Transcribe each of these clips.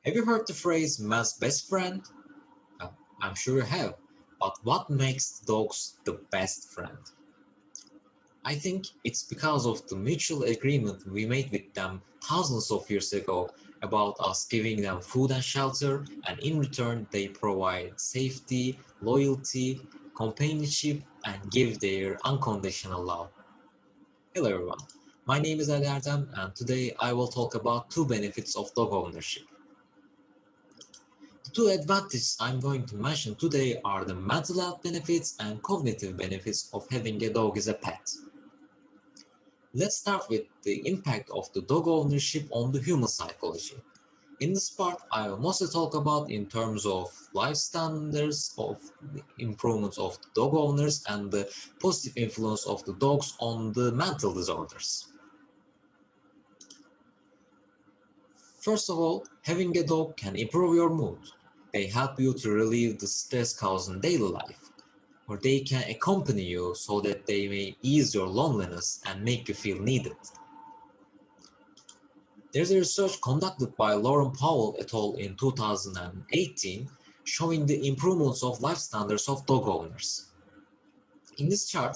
Have you heard the phrase man's best friend? Uh, I'm sure you have. But what makes dogs the best friend? I think it's because of the mutual agreement we made with them thousands of years ago about us giving them food and shelter, and in return, they provide safety, loyalty, companionship, and give their unconditional love. Hello, everyone. My name is Ali Erdem, and today I will talk about two benefits of dog ownership. The two advantages I'm going to mention today are the mental health benefits and cognitive benefits of having a dog as a pet. Let's start with the impact of the dog ownership on the human psychology. In this part, I will mostly talk about in terms of life standards, of the improvements of the dog owners, and the positive influence of the dogs on the mental disorders. First of all, having a dog can improve your mood. They help you to relieve the stress caused in daily life, or they can accompany you so that they may ease your loneliness and make you feel needed. There's a research conducted by Lauren Powell et al. In 2018 showing the improvements of life standards of dog owners. In this chart,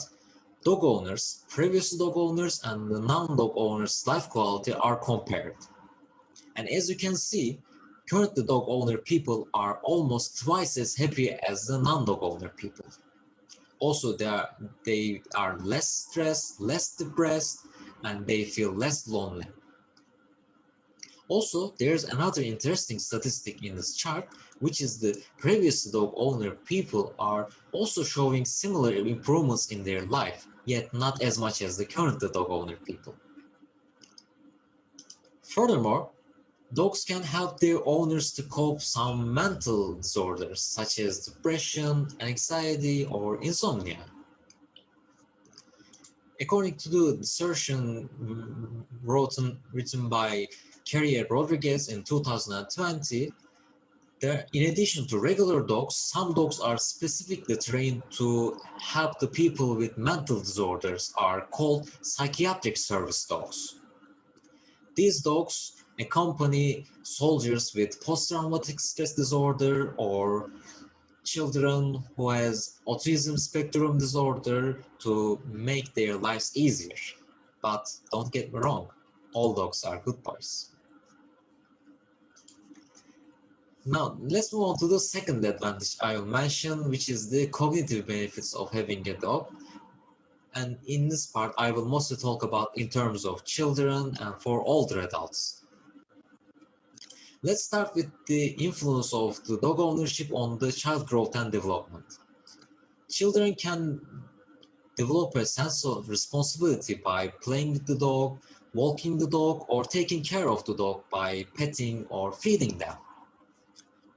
dog owners, previous dog owners, and the non-dog owners' life quality are compared. And as you can see, current dog owner people are almost twice as happy as the non-dog owner people. Also, they are less stressed, less depressed, and they feel less lonely. Also, there's another interesting statistic in this chart, which is the previous dog owner people are also showing similar improvements in their life, yet not as much as the current dog owner people. Furthermore, dogs can help their owners to cope some mental disorders such as depression, anxiety, or insomnia. According to the dissertation written by Carrier Rodriguez in 2020, in addition to regular dogs, some dogs are specifically trained to help the people with mental disorders are called psychiatric service dogs. These dogs accompany soldiers with post-traumatic stress disorder or children who has autism spectrum disorder to make their lives easier. But don't get me wrong, all dogs are good boys. Now, let's move on to the second advantage I will mention, which is the cognitive benefits of having a dog. And in this part, I will mostly talk about in terms of children and for older adults. Let's start with the influence of the dog ownership on the child growth and development. Children can develop a sense of responsibility by playing with the dog, walking the dog, or taking care of the dog by petting or feeding them.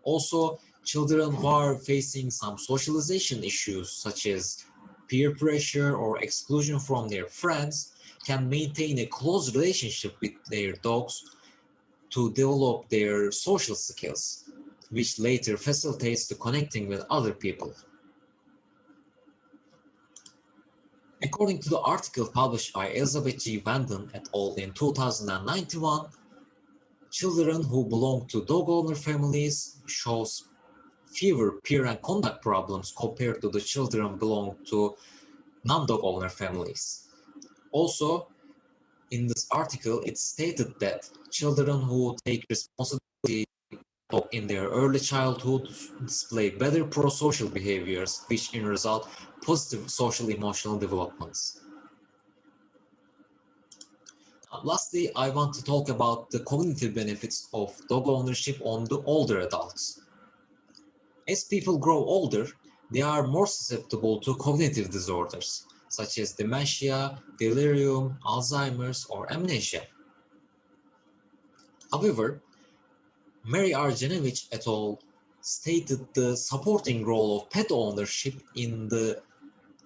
Also, children who are facing some socialization issues such as peer pressure or exclusion from their friends can maintain a close relationship with their dogs to develop their social skills, which later facilitates the connecting with other people. According to the article published by Elizabeth G. Vanden et al. In 2091, children who belong to dog owner families shows fewer peer and conduct problems compared to the children belong to non-dog owner families. Also, in this article, it stated that children who take responsibility in their early childhood display better pro-social behaviors, which in result positive social emotional developments. Lastly, I want to talk about the cognitive benefits of dog ownership on the older adults. As people grow older, they are more susceptible to cognitive disorders, such as dementia, delirium, Alzheimer's, or amnesia. However, Mary R. Genevich et al. Stated the supporting role of pet ownership in the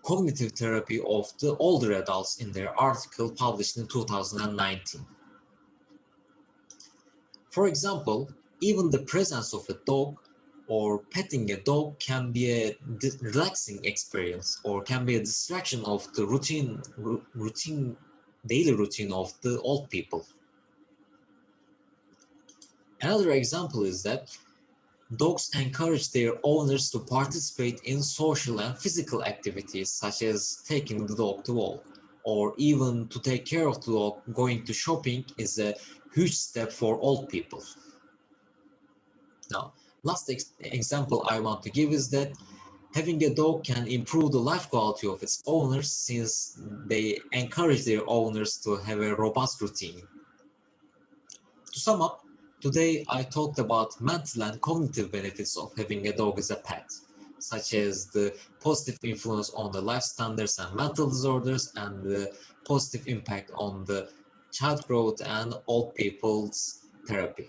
cognitive therapy of the older adults in their article published in 2019. For example, even the presence of a dog or petting a dog can be a relaxing experience or can be a distraction of the daily routine of the old people. Another example is that dogs encourage their owners to participate in social and physical activities such as taking the dog to walk or even to take care of the dog. Going to shopping is a huge step for old people. Now, last example I want to give is that having a dog can improve the life quality of its owners since they encourage their owners to have a robust routine. To sum up, today I talked about mental and cognitive benefits of having a dog as a pet, such as the positive influence on the life standards and mental disorders and the positive impact on the child growth and old people's therapy.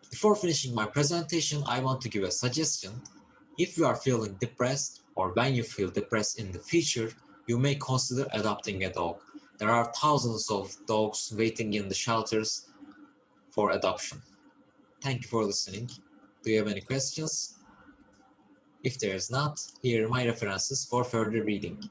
Before finishing my presentation, I want to give a suggestion. If you are feeling depressed or when you feel depressed in the future, you may consider adopting a dog. There are thousands of dogs waiting in the shelters for adoption. Thank you for listening. Do you have any questions? If there is not, here are my references for further reading.